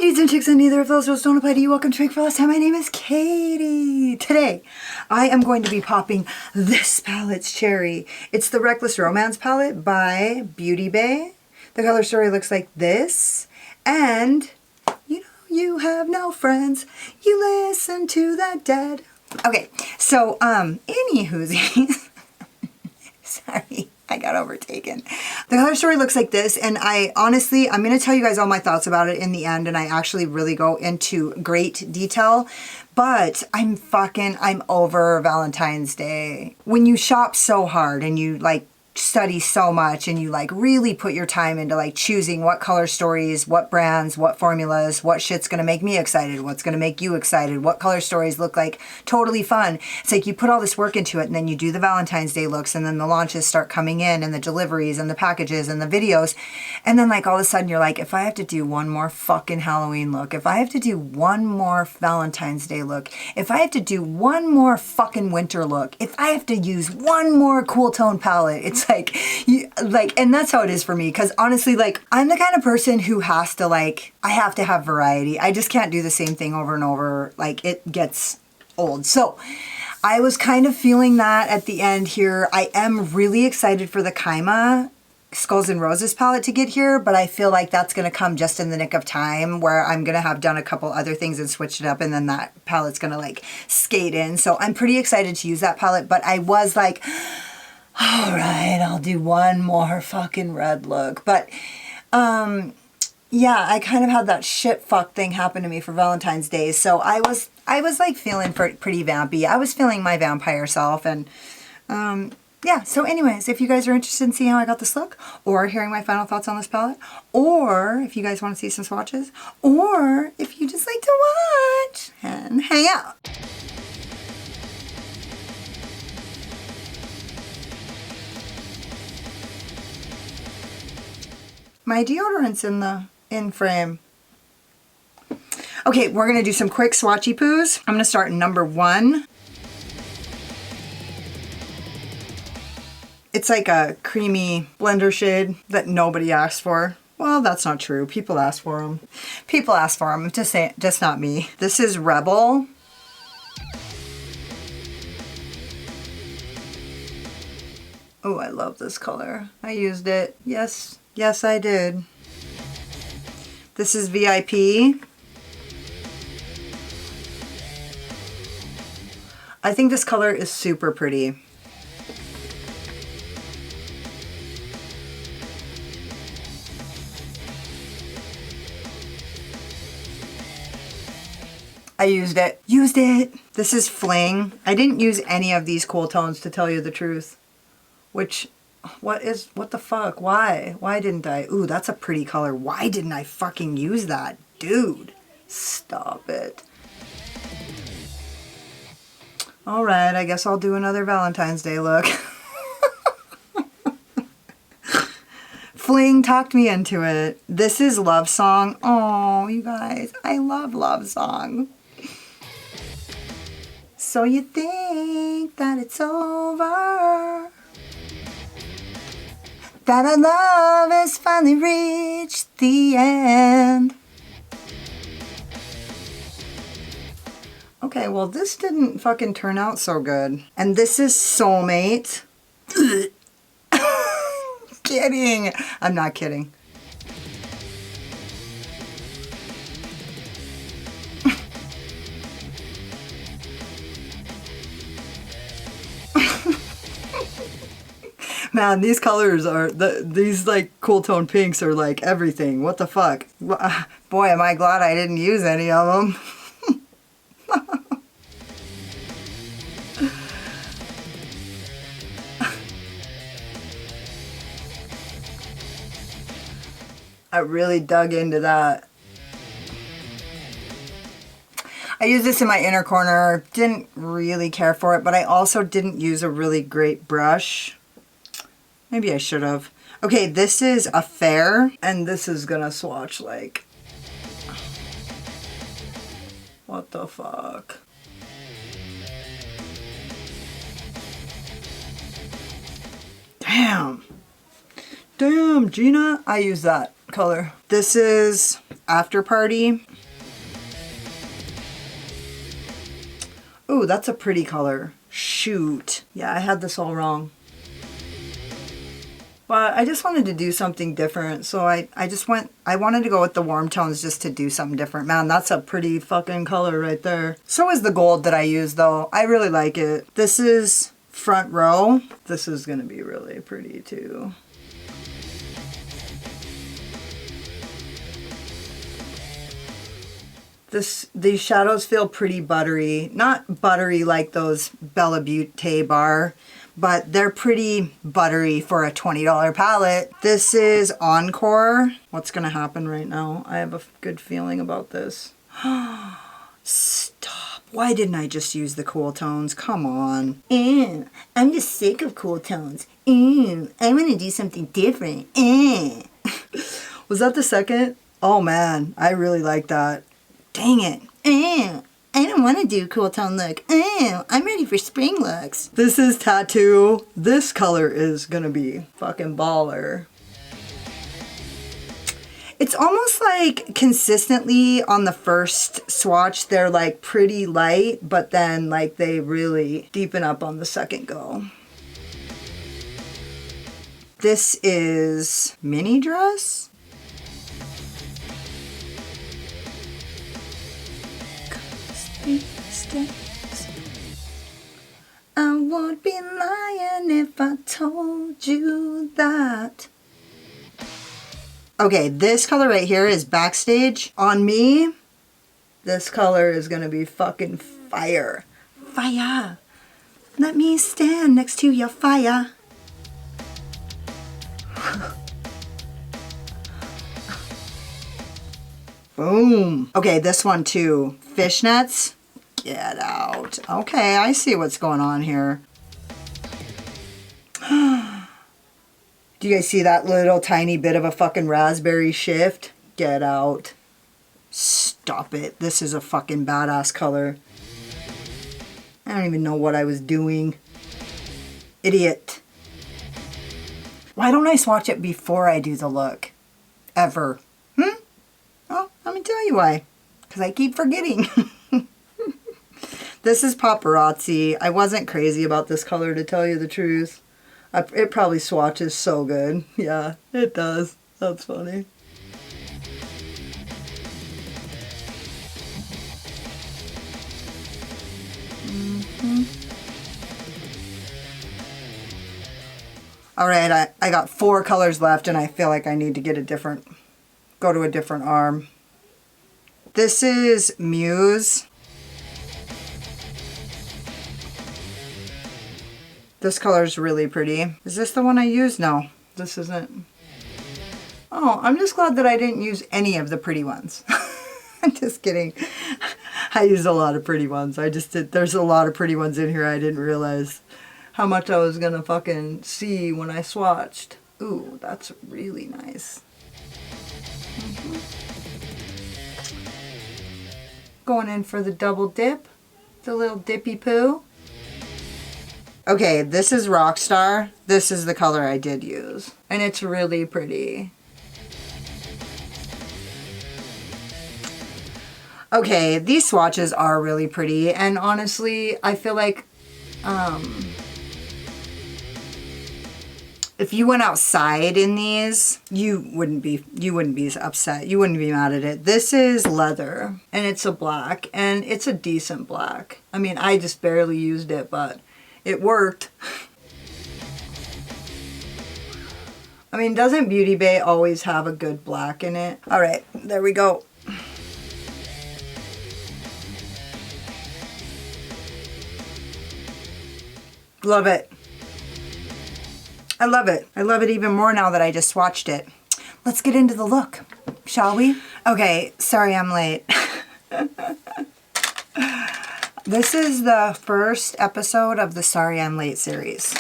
dudes and chicks and neither of those rules don't apply to you. Welcome to Make for Last Time. My name is Katie. Today, I am going to be popping this palette's cherry. It's the Reckless Romance palette by Beauty Bay. The color story looks like this. And, you know, you have no friends. You listen to the dead. Okay, so, anywhoosies. Sorry. I got overtaken. The color story looks like this, and I'm going to tell you guys all my thoughts about it in the end, and I actually really go into great detail, but I'm over Valentine's Day. When you shop so hard and you study so much and you really put your time into choosing what color stories, what brands, what formulas, what shit's gonna make me excited, what's gonna make you excited, what color stories look like totally fun. It's you put all this work into it and then you do the Valentine's Day looks and then the launches start coming in and the deliveries and the packages and the videos. And then all of a sudden you're if I have to do one more fucking Halloween look, if I have to do one more Valentine's Day look, if I have to do one more fucking winter look, if I have to use one more cool tone palette, it's and that's how it is for me. Cause honestly, I'm the kind of person who has to I have to have variety. I just can't do the same thing over and over. It gets old. So I was kind of feeling that at the end here. I am really excited for the Kaima Skulls and Roses palette to get here, but I feel that's going to come just in the nick of time where I'm going to have done a couple other things and switched it up and then that palette's going to skate in. So I'm pretty excited to use that palette, but I was all right, I'll do one more fucking red look. But, yeah, I kind of had that shit fuck thing happen to me for Valentine's Day. So I was feeling pretty vampy. I was feeling my vampire self. And, yeah. So anyways, if you guys are interested in seeing how I got this look or hearing my final thoughts on this palette, or if you guys want to see some swatches, or if you just like to watch and hang out. My deodorant's in frame. Okay, we're gonna do some quick swatchy poos. I'm gonna start in number 1. It's a creamy blender shade that nobody asked for. Well, that's not true. People ask for them. People ask for them. Just not me. This is Rebel. Oh, I love this color. I used it. Yes. Yes, I did. This is VIP. I think this color is super pretty. I used it. Used it! This is Fling. I didn't use any of these cool tones to tell you the truth. What the fuck? Why? Why didn't I? Ooh, that's a pretty color. Why didn't I fucking use that? Dude, stop it. All right, I guess I'll do another Valentine's Day look. Fling talked me into it. This is Love Song. Oh, you guys, I love Love Song. So you think that it's over? That our love has finally reached the end. Okay, well this didn't fucking turn out so good. And this is Soulmate. Kidding. I'm not kidding. Man, these colors are, these cool tone pinks are everything. What the fuck? Boy, am I glad I didn't use any of them. I really dug into that. I used this in my inner corner. Didn't really care for it, but I also didn't use a really great brush. Maybe I should have. Okay, this is Affair, and this is gonna swatch what the fuck? Damn. Damn, Gina. I use that color. This is After Party. Ooh, that's a pretty color. Shoot. Yeah, I had this all wrong. But I just wanted to do something different, so I wanted to go with the warm tones just to do something different. Man, that's a pretty fucking color right there. So is the gold that I use though. I really like it. This is Front Row. This is gonna be really pretty too. These shadows feel pretty buttery. Not buttery like those Bella Beauty bar, but they're pretty buttery for a $20 palette. This is Encore. What's gonna happen right now? I have a good feeling about this. Stop. Why didn't I just use the cool tones? Come on. Ew, I'm just sick of cool tones. Ew, I want to do something different. Ew. Was that the second? Oh man, I really like that. Dang it. Ew, I don't want to do a cool tone look. Ew, I'm ready for spring looks. This is Tattoo. This color is gonna be fucking baller. It's almost like consistently on the first swatch, they're like pretty light, but then like they really deepen up on the second go. This is Mini Dress. I would be lying if I told you that. Okay, this color right here is Backstage. On me, this color is gonna be fucking fire. Fire. Let me stand next to your fire. Boom. Okay, this one too. Fishnets. Get out. Okay, I see what's going on here. Do you guys see that little tiny bit of a fucking raspberry shift? Get out. Stop it. This is a fucking badass color. I don't even know what I was doing. Idiot. Why don't I swatch it before I do the look? Ever. Well, let me tell you why. Because I keep forgetting. This is Paparazzi. I wasn't crazy about this color, to tell you the truth. It probably swatches so good. Yeah, it does. That's funny. All right, I got 4 colors left, and I feel like I need to get go to a different arm. This is Muse. This color is really pretty. Is this the one I used? No, this isn't. Oh, I'm just glad that I didn't use any of the pretty ones. I'm just kidding. I used a lot of pretty ones. I just did. There's a lot of pretty ones in here. I didn't realize how much I was gonna fucking see when I swatched. Ooh, that's really nice. Going in for the double dip. The little dippy poo. Okay, this is Rockstar. This is the color I did use. And it's really pretty. Okay, these swatches are really pretty. And honestly, I feel like if you went outside in these, you wouldn't be upset. You wouldn't be mad at it. This is Leather, and it's a black, and it's a decent black. I mean, I just barely used it, but it worked. I mean, doesn't Beauty Bay always have a good black in it? All right, there we go. Love it. I love it. I love it even more now that I just swatched it. Let's get into the look, shall we? Okay, sorry I'm late. This is the first episode of the Sorry I'm Late series.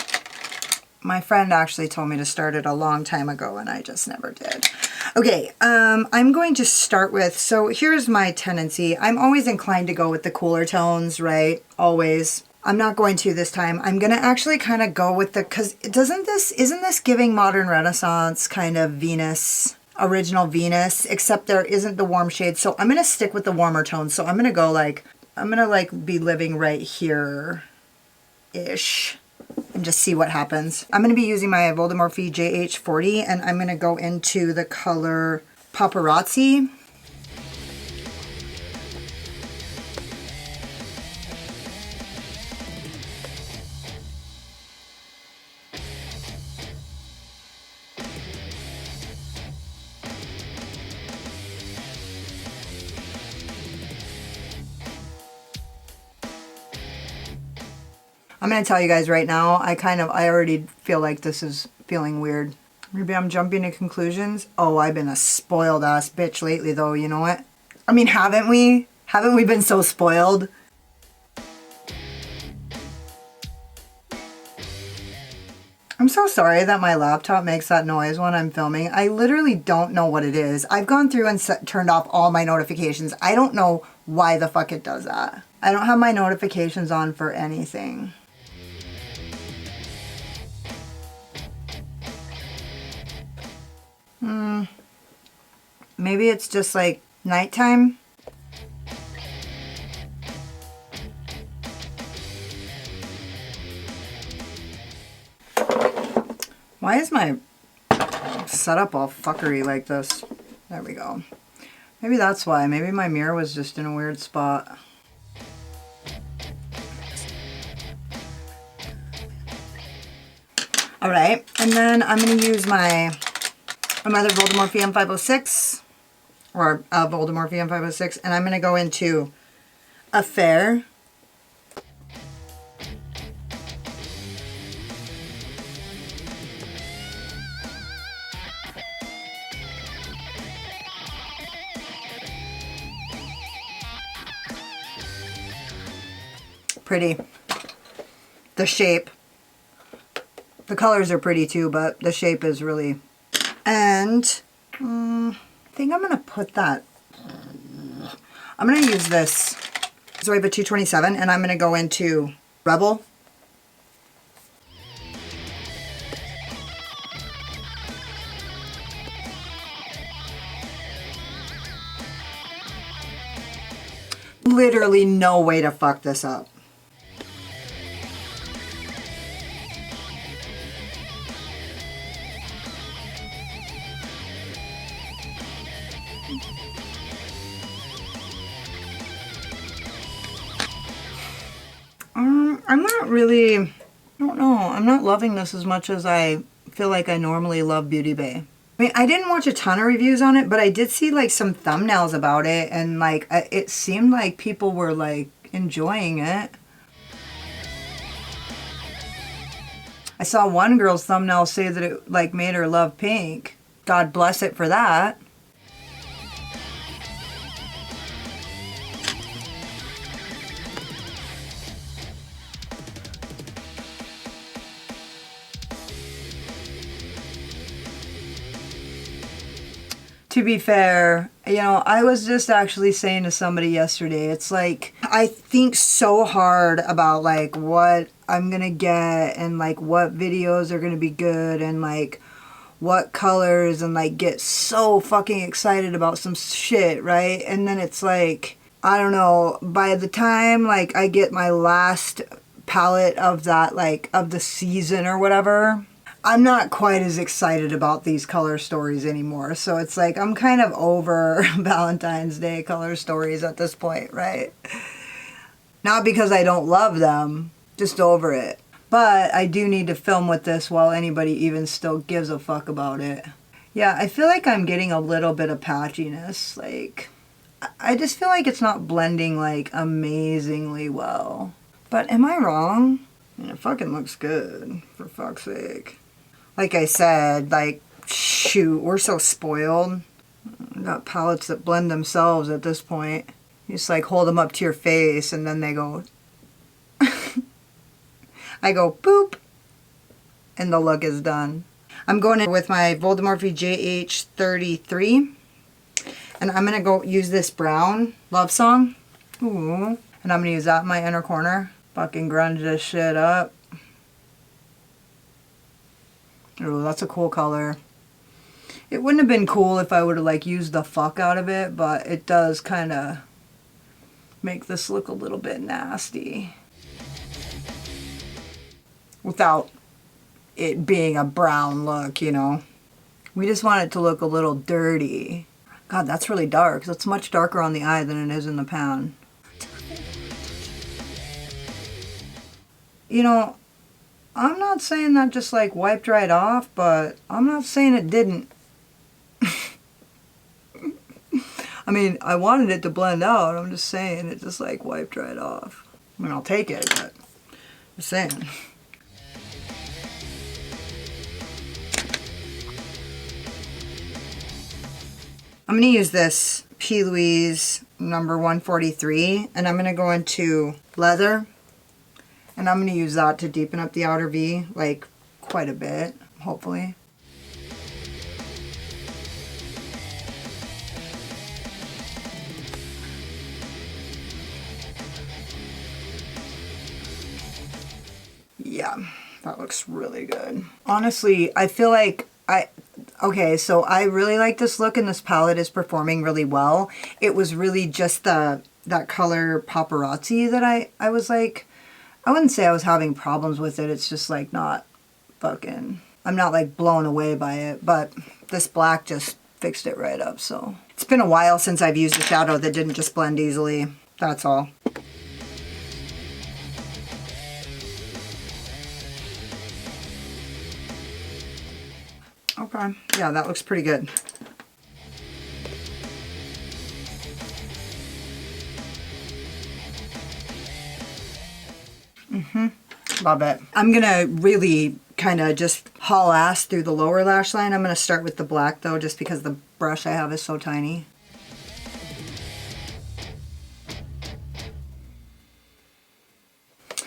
My friend actually told me to start it a long time ago and I just never did. Okay, I'm going to start with, so here's my tendency. I'm always inclined to go with the cooler tones, right? Always. I'm not going to this time. I'm going to actually kind of go with the, because isn't this giving Modern Renaissance kind of Venus, original Venus, except there isn't the warm shade. So I'm going to stick with the warmer tones. So I'm going to go like I'm gonna like be living right here-ish and just see what happens. I'm gonna be using my Voldemorphe JH40 and I'm gonna go into the color Paparazzi. I'm going to tell you guys right now, I already feel like this is feeling weird. Maybe I'm jumping to conclusions. Oh, I've been a spoiled ass bitch lately though, you know what? I mean, haven't we? Haven't we been so spoiled? I'm so sorry that my laptop makes that noise when I'm filming. I literally don't know what it is. I've gone through and turned off all my notifications. I don't know why the fuck it does that. I don't have my notifications on for anything. Maybe it's just like nighttime. Why is my setup all fuckery like this? There we go. Maybe that's why. Maybe my mirror was just in a weird spot. Alright, and then I'm going to use my another Voldemorphe M506, or Voldemorphe M506, and I'm going to go into Affair. Pretty. The shape. The colors are pretty too, but the shape is really... And I think I'm going to put that... I'm going to use this. So I have a 227 and I'm going to go into Rebel. Literally no way to fuck this up. I'm not really, I don't know, I'm not loving this as much as I feel like I normally love Beauty Bay. I mean, I didn't watch a ton of reviews on it, but I did see like some thumbnails about it, and like it seemed like people were like enjoying it. I saw one girl's thumbnail say that it like made her love pink. God bless it for that. To be fair, you know, I was just actually saying to somebody yesterday, it's like, I think so hard about like what I'm gonna get and like what videos are gonna be good and like what colors, and like get so fucking excited about some shit, right? And then it's like, I don't know, by the time like I get my last palette of that, like of the season or whatever, I'm not quite as excited about these color stories anymore. So it's like I'm kind of over Valentine's Day color stories at this point, right? Not because I don't love them, just over it. But I do need to film with this while anybody even still gives a fuck about it. Yeah, I feel like I'm getting a little bit of patchiness. Like, I just feel like it's not blending like amazingly well. But am I wrong? I mean, it fucking looks good, for fuck's sake. Like I said, like, shoot, we're so spoiled. We've got palettes that blend themselves at this point. You just like hold them up to your face and then they go... I go boop and the look is done. I'm going in with my Voldemorphe JH33 and I'm going to go use this brown Love Song. Ooh. And I'm going to use that in my inner corner. Fucking grunge this shit up. Ooh, that's a cool color. It wouldn't have been cool if I would have like used the fuck out of it, but it does kind of make this look a little bit nasty without it being a brown look, you know. We just want it to look a little dirty. God, that's really dark. That's much darker on the eye than it is in the pan. You know, I'm not saying that just like wiped right off, but I'm not saying it didn't. I mean, I wanted it to blend out. I'm just saying it just like wiped right off. I mean, I'll take it, but I'm just saying. I'm going to use this P. Louise number 143, and I'm going to go into leather, and I'm going to use that to deepen up the outer V, like quite a bit, hopefully. Yeah, that looks really good. Honestly, I feel like okay, so I really like this look and this palette is performing really well. It was really just that color paparazzi that I was like, I wouldn't say I was having problems with it. It's just like not fucking, I'm not like blown away by it, but this black just fixed it right up. So it's been a while since I've used a shadow that didn't just blend easily. That's all. Okay, yeah, that looks pretty good. Love it. I'm gonna really kind of just haul ass through the lower lash line. I'm gonna start with the black though, just because the brush I have is so tiny.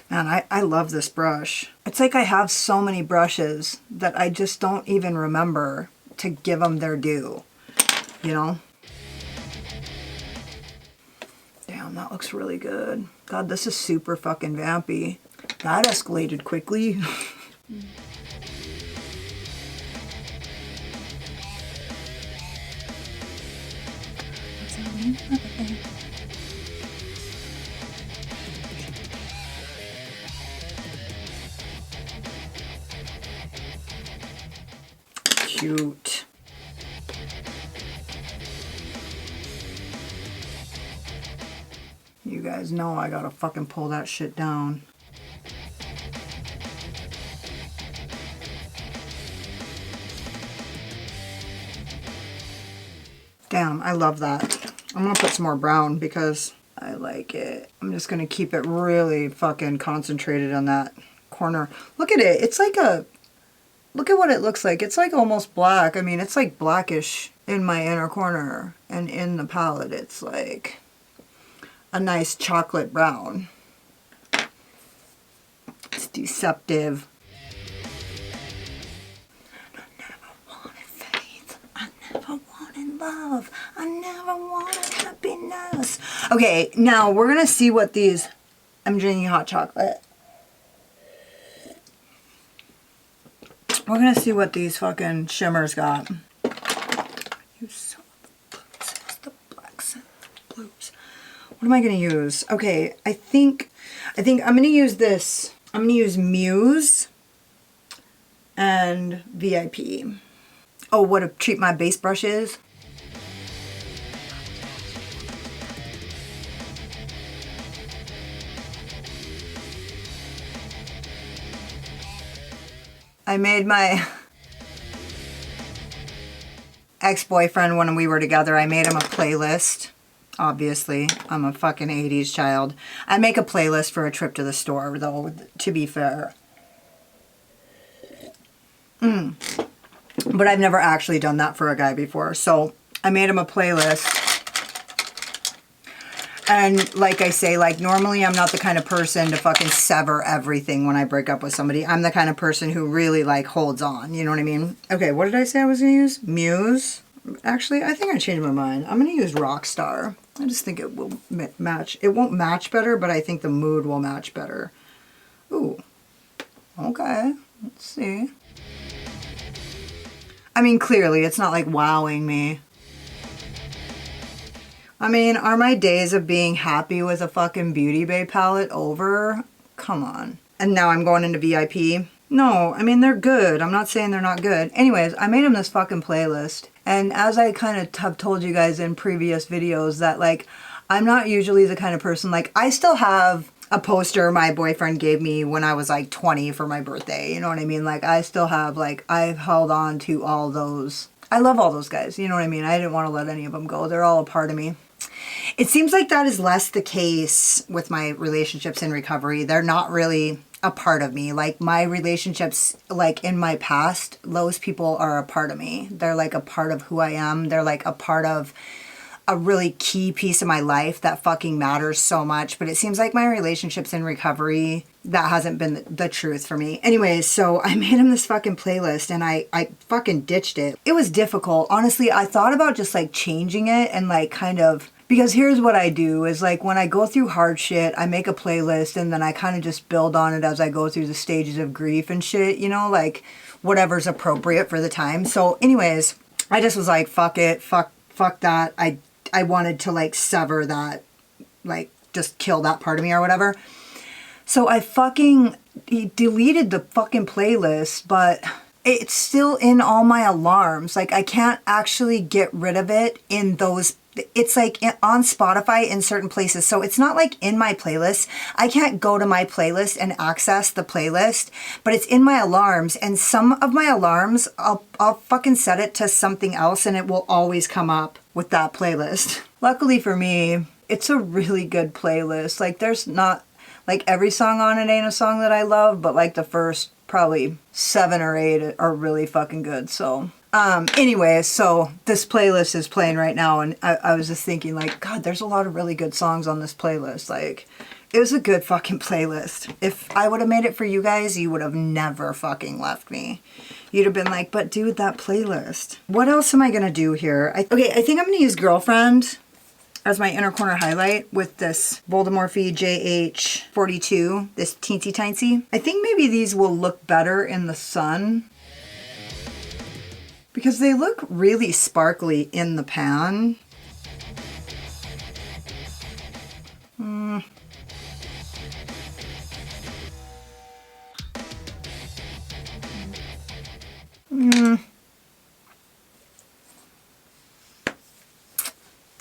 Man, I love this brush. It's like I have so many brushes that I just don't even remember to give them their due, you know? Damn, that looks really good. God, this is super fucking vampy. That escalated quickly. Cute. You guys know I gotta fucking pull that shit down. Damn, I love that. I'm gonna put some more brown because I like it. I'm just gonna keep it really fucking concentrated on that corner. Look at it. It's like a, look at what it looks like. It's like almost black. I mean, it's like blackish in my inner corner, and in the palette it's like a nice chocolate brown. It's deceptive. I never wanted faith. I never wanted love. I never wanted happiness. Okay, now we're gonna see what these, I'm drinking hot chocolate. We're gonna see what these fucking shimmers got. You son of a blues. It's the blacks and the blues. What am I gonna use? Okay, I think I'm gonna use this. I'm gonna use Muse and VIP. Oh, what a treat my base brush is. I made my ex-boyfriend, when we were together, I made him a playlist. Obviously, I'm a fucking 80s child. I make a playlist for a trip to the store, though, to be fair. But I've never actually done that for a guy before. So I made him a playlist. And like I say, like normally I'm not the kind of person to fucking sever everything when I break up with somebody. I'm the kind of person who really like holds on. You know what I mean? Okay, what did I say I was going to use? Muse. Actually, I think I changed my mind. I'm going to use Rockstar. I just think it will match. It won't match better, but I think the mood will match better. Ooh. Okay. Let's see. I mean, clearly, it's not like wowing me. I mean, are my days of being happy with a fucking Beauty Bay palette over? Come on. And now I'm going into VIP. No, I mean, they're good. I'm not saying they're not good. Anyways, I made them this fucking playlist. And as I kind of have told you guys in previous videos that, like, I'm not usually the kind of person, like, I still have a poster my boyfriend gave me when I was like 20 for my birthday. You know what I mean? Like, I still have, like, I've held on to all those. I love all those guys. You know what I mean? I didn't want to let any of them go. They're all a part of me. It seems like that is less the case with my relationships in recovery. They're not really a part of me. Like, my relationships, like, in my past, those people are a part of me. They're like a part of who I am. They're like a part of a really key piece of my life that fucking matters so much. But it seems like my relationships in recovery, that hasn't been the truth for me. Anyways, so I made him this fucking playlist and I fucking ditched it. It was difficult. Honestly, I thought about just like changing it and like kind of, because here's what I do is like when I go through hard shit, I make a playlist and then I kind of just build on it as I go through the stages of grief and shit, you know, like whatever's appropriate for the time. So anyways, I just was like, fuck it, fuck that. I wanted to like sever that, like just kill that part of me or whatever. So I fucking deleted the fucking playlist, but it's still in all my alarms. Like I can't actually get rid of it in those. It's like on Spotify in certain places. So it's not like in my playlist. I can't go to my playlist and access the playlist, but it's in my alarms. And some of my alarms, I'll fucking set it to something else and it will always come up with that playlist. Luckily for me, it's a really good playlist. Like there's not, like every song on it ain't a song that I love, but like the first probably 7 or 8 are really fucking good. So anyway, so this playlist is playing right now and I was just thinking like, God, there's a lot of really good songs on this playlist. Like, it was a good fucking playlist. If I would have made it for you guys, you would have never fucking left me. You'd have been like, but dude, that playlist. What else am I gonna do here? Okay, I think I'm gonna use Girlfriend as my inner corner highlight with this Voldemorphe JH42, this teensy tiny. I think maybe these will look better in the sun because they look really sparkly in the pan.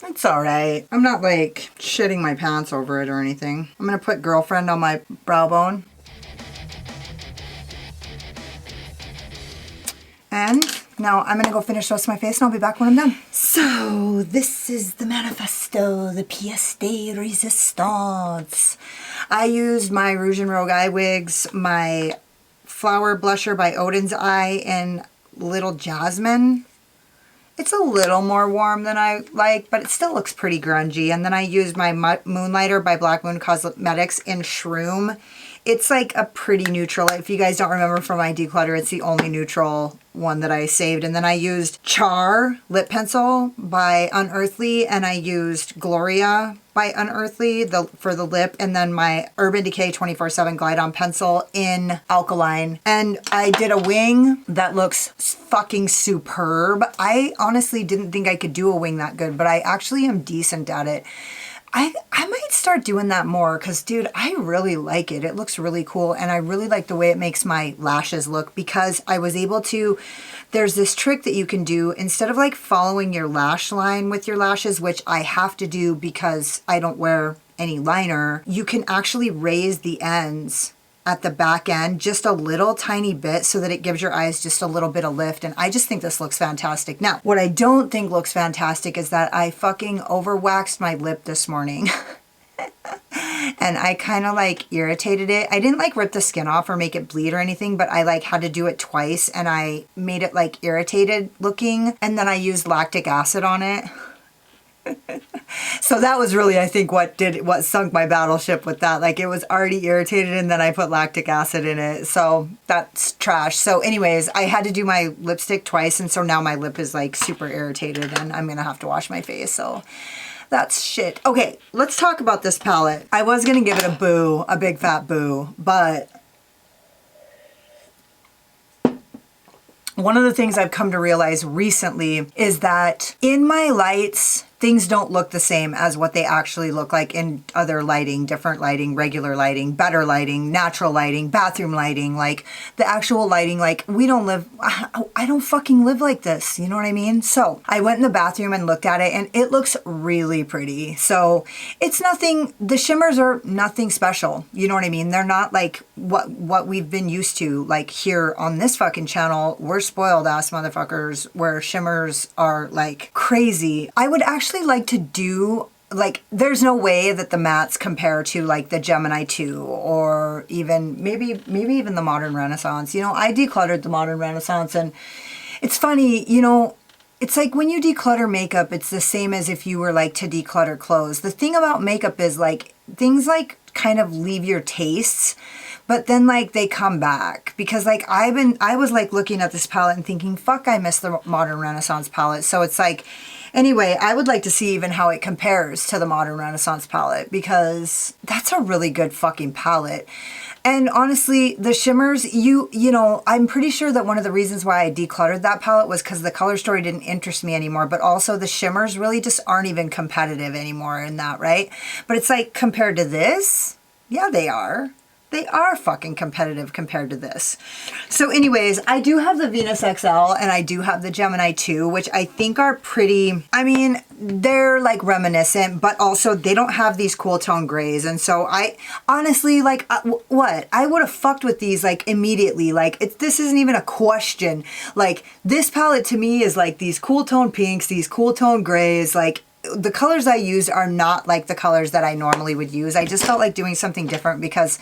It's alright. I'm not like shitting my pants over it or anything. I'm gonna put Girlfriend on my brow bone. And now I'm gonna go finish the rest of my face and I'll be back when I'm done. So this is the manifesto, the pièce de résistance. I used my Rouge and Rogue eye wigs, my flower blusher by Odin's Eye in Little Jasmine. It's a little more warm than I like, but it still looks pretty grungy. And then I used my Moonlighter by Black Moon Cosmetics in Shroom. It's like a pretty neutral. If you guys don't remember from my declutter, it's the only neutral one that I saved. And then I used Char lip pencil by Unearthly, and I used Gloria by Unearthly for the lip, and then my Urban Decay 24/7 Glide On pencil in Alkaline. And I did a wing that looks fucking superb. I honestly didn't think I could do a wing that good, but I actually am decent at it. I might start doing that more because, dude, I really like it. It looks really cool, and I really like the way it makes my lashes look because I was able to, there's this trick that you can do instead of like following your lash line with your lashes, which I have to do because I don't wear any liner. You can actually raise the ends at the back end just a little tiny bit so that it gives your eyes just a little bit of lift, and I just think this looks fantastic. Now, what I don't think looks fantastic is that I fucking overwaxed my lip this morning. And I kind of like irritated it. I didn't like rip the skin off or make it bleed or anything, but I like had to do it twice and I made it like irritated looking, and then I used lactic acid on it. So that was really, I think, what sunk my battleship with that. Like, it was already irritated and then I put lactic acid in it. So that's trash. So anyways, I had to do my lipstick twice, and so now my lip is like super irritated and I'm gonna have to wash my face. So that's shit. Okay, let's talk about this palette. I was gonna give it a boo, a big fat boo, but one of the things I've come to realize recently is that in my lights things don't look the same as what they actually look like in other lighting, different lighting, regular lighting, better lighting, natural lighting, bathroom lighting, like the actual lighting. Like we don't live, I don't fucking live like this. You know what I mean? So I went in the bathroom and looked at it and it looks really pretty. So it's nothing, the shimmers are nothing special. You know what I mean? They're not like what we've been used to, like here on this fucking channel. We're spoiled ass motherfuckers where shimmers are like crazy. I would actually like to do, like, there's no way that the mattes compare to like the Gemini 2 or even maybe even the Modern Renaissance. You know, I decluttered the Modern Renaissance, and it's funny, you know, it's like when you declutter makeup, it's the same as if you were like to declutter clothes. The thing about makeup is like things like kind of leave your tastes, but then like they come back, because like I was like looking at this palette and thinking, fuck, I miss the Modern Renaissance palette. So it's like, anyway, I would like to see even how it compares to the Modern Renaissance palette, because that's a really good fucking palette. And honestly, the shimmers, you know, I'm pretty sure that one of the reasons why I decluttered that palette was because the color story didn't interest me anymore, but also the shimmers really just aren't even competitive anymore in that, right? But it's like compared to this, yeah, they are. They are fucking competitive compared to this. So anyways, I do have the Venus XL and I do have the Gemini 2, which I think are pretty, I mean, they're like reminiscent, but also they don't have these cool tone grays. And so I honestly, like, what? I would have fucked with these like immediately. Like this isn't even a question. Like this palette to me is like these cool tone pinks, these cool tone grays, like the colors I used are not like the colors that I normally would use. I just felt like doing something different because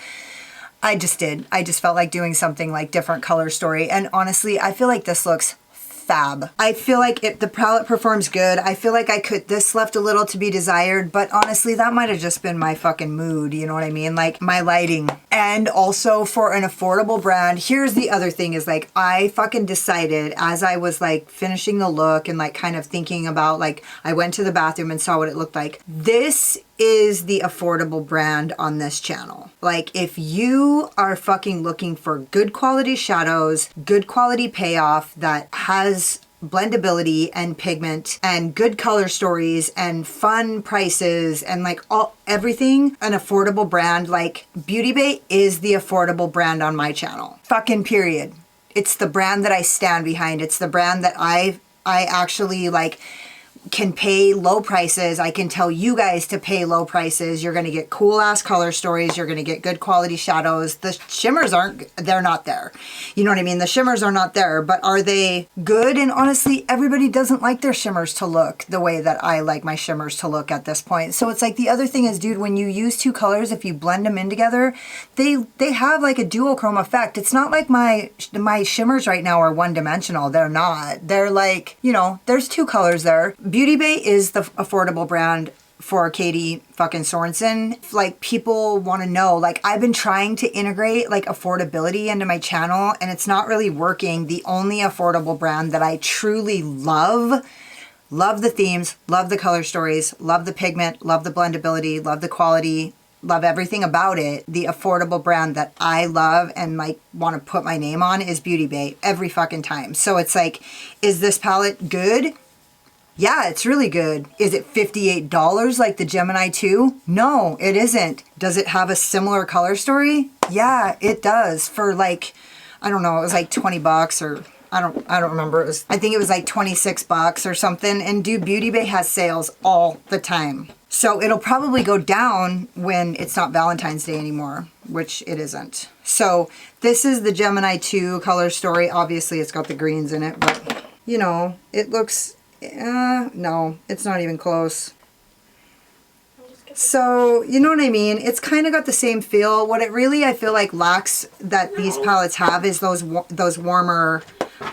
I just felt like doing something like different color story. And honestly, I feel like this looks fab. I feel like the palette performs good. I feel like this left a little to be desired, but honestly, that might have just been my fucking mood. You know what I mean? Like my lighting. And also for an affordable brand, here's the other thing is like, I fucking decided as I was like finishing the look and like kind of thinking about, like, I went to the bathroom and saw what it looked like. This is the affordable brand on this channel. Like if you are fucking looking for good quality shadows, good quality payoff that has blendability and pigment and good color stories and fun prices and like everything, an affordable brand, like Beauty Bay is the affordable brand on my channel. Fucking period. It's the brand that I stand behind. It's the brand that I actually like can pay low prices. I can tell you guys to pay low prices. You're going to get cool ass color stories. You're going to get good quality shadows. The shimmers they're not there. You know what I mean? The shimmers are not there, but are they good? And honestly, everybody doesn't like their shimmers to look the way that I like my shimmers to look at this point. So it's like the other thing is, dude, when you use two colors, if you blend them in together, they have like a duochrome effect. It's not like my shimmers right now are one dimensional. They're not. They're like, you know, there's two colors there. Beauty Bay is the affordable brand for Katie fucking Sorenson. Like people want to know, like I've been trying to integrate like affordability into my channel and it's not really working. The only affordable brand that I truly love the themes, love the color stories, love the pigment, love the blendability, love the quality, love everything about it. The affordable brand that I love and like want to put my name on is Beauty Bay every fucking time. So it's like, is this palette good? Yeah, it's really good. Is it $58 like the Gemini 2? No, it isn't. Does it have a similar color story? Yeah, it does. For like, I don't know, it was like 20 bucks or I don't remember. I think it was like 26 bucks or something. And dude, Beauty Bay has sales all the time. So it'll probably go down when it's not Valentine's Day anymore, which it isn't. So this is the Gemini 2 color story. Obviously it's got the greens in it, but you know, it looks, no, it's not even close. So, you know what I mean? It's kind of got the same feel. What it really, I feel like lacks that these palettes have is those warmer,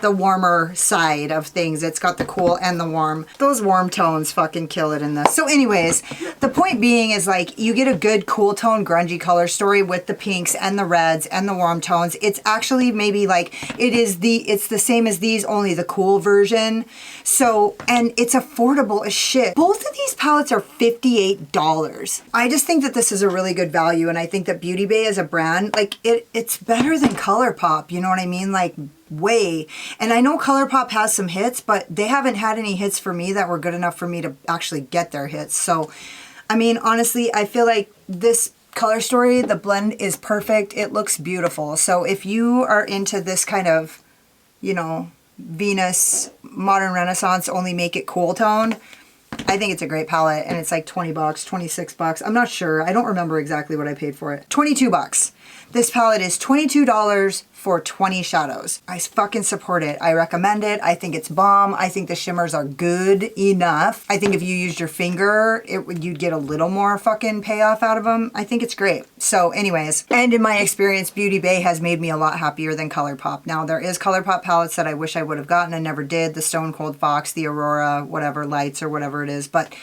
the warmer side of things. It's got the cool and the warm. Those warm tones fucking kill it in this. So anyways, the point being is like you get a good cool tone grungy color story with the pinks and the reds and the warm tones. It's actually maybe like it's the same as these, only the cool version. So, and it's affordable as shit. Both of these palettes are $58. I just think that this is a really good value, and I think that Beauty Bay as a brand, like it's better than ColourPop, you know what I mean? Like way. And I know ColourPop has some hits, but they haven't had any hits for me that were good enough for me to actually get their hits. So, I mean, honestly, I feel like this color story, the blend is perfect. It looks beautiful. So if you are into this kind of, you know, Venus, modern Renaissance, only make it cool tone, I think it's a great palette. And it's like 20 bucks, 26 bucks. I'm not sure. I don't remember exactly what I paid for it. 22 bucks. This palette is $22 for 20 shadows. I fucking support it. I recommend it. I think it's bomb. I think the shimmers are good enough. I think if you used your finger, you'd get a little more fucking payoff out of them. I think it's great. So anyways, and in my experience, Beauty Bay has made me a lot happier than ColourPop. Now there is ColourPop palettes that I wish I would have gotten and never did. The Stone Cold Fox, the Aurora, whatever, Lights or whatever it is. But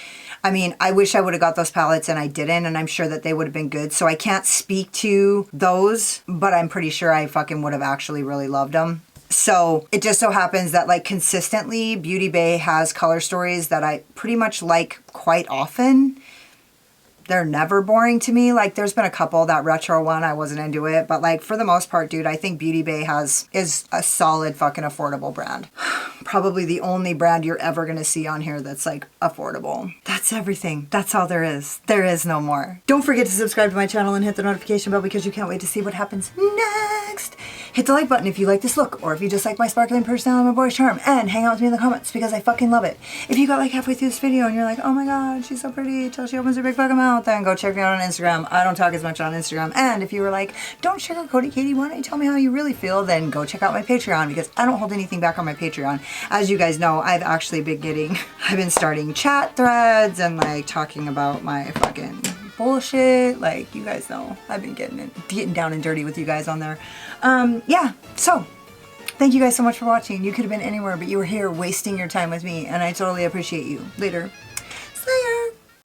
I mean, I wish I would have got those palettes and I didn't, and I'm sure that they would have been good. So I can't speak to those, but I'm pretty sure I fucking would have actually really loved them. So it just so happens that like consistently Beauty Bay has color stories that I pretty much like quite often. They're never boring to me. Like there's been a couple, that retro one, I wasn't into it. But like for the most part, dude, I think Beauty Bay is a solid fucking affordable brand. Probably the only brand you're ever going to see on here that's like affordable. That's everything. That's all there is. There is no more. Don't forget to subscribe to my channel and hit the notification bell because you can't wait to see what happens next. Hit the like button if you like this look or if you just like my sparkling personality and my boyish charm, and hang out with me in the comments because I fucking love it. If you got like halfway through this video and you're like, oh my god, she's so pretty till she opens her big fucking mouth, then go check me out on Instagram. I don't talk as much on Instagram. And if you were like, don't sugarcoat it, Katie, why don't you tell me how you really feel, then go check out my Patreon because I don't hold anything back on my Patreon. As you guys know, I've been starting chat threads and like talking about my fucking bullshit. Like you guys know, I've been getting down and dirty with you guys on there. Yeah, so thank you guys so much for watching. You could have been anywhere, but you were here wasting your time with me, and I totally appreciate you. Later.